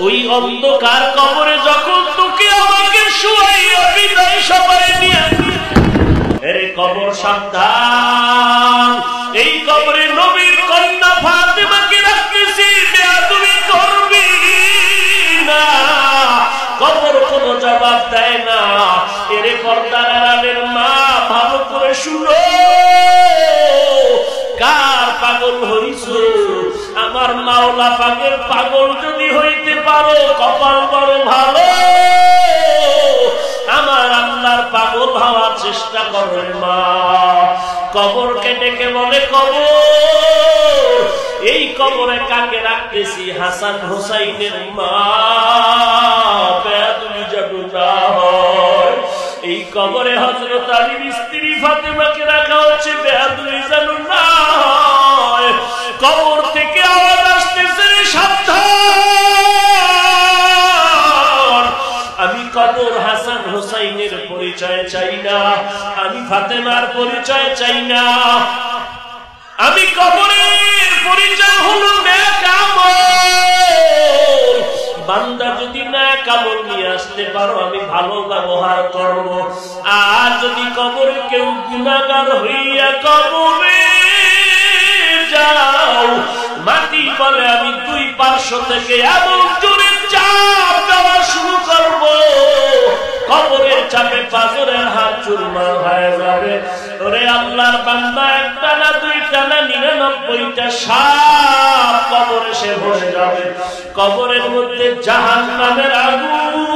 ওই অন্ধকার কবরে যখন তোকে আমাকে শুয়াইয়া বিদায় সবাই নিয়ে, এরে কবর সাবধান, এই কবরে নবীর কন্যা ফাতেমাকে রাখতেছি, বেয়াদবি করবি না। কবর কোনো জবাব দেয় না। এরে পর্দার আড়ালের মা, ভালো করে শুনো, কার পাগল হইছ? আমার মাওলা পাগের পাগল যদি হইতে পারো, কপাল বড় ভালো। আমার আল্লাহর পাগল হওয়ার চেষ্টা করো মা। কবরকে ডেকে বলে কবর, এই কবরে কাকে রাখতেছি? হাসান হোসাইনের মা। বেয়াদবি যেন না হয়। এই কবরে হযরত আলীর স্ত্রী ফাতেমাকে রাখা হচ্ছে, বেয়াদবি যেন না হয়। কবর থেকে আওয়াজ আসতেছে, সাবধান। আমি কবর হাসান হোসাইনের পরিচয় চাই না, আমি ফাতেমার পরিচয় চাই না। আমি কবরের পরিচয় হলো নেক আমল। বান্দা যদি নেক আমল নিয়ে আসতে পারো, আমি ভালো ব্যবহার করব। আর যদি কবরে কেউ গুনাহগার হইয়া কবরে যাও, মাটি বলে আমি দুই পার্শ্ব থেকে এমন জোরে চাপ দেওয়া শুরু করব, কবরের চাপে পাথরের হাত চুরমার হয়ে যাবে। ওরে আল্লাহর বান্দা, একটা না দুইটা না 99টা সাপ কবরে সে বসে যাবে। কবরের মধ্যে জাহান্নামের আগুন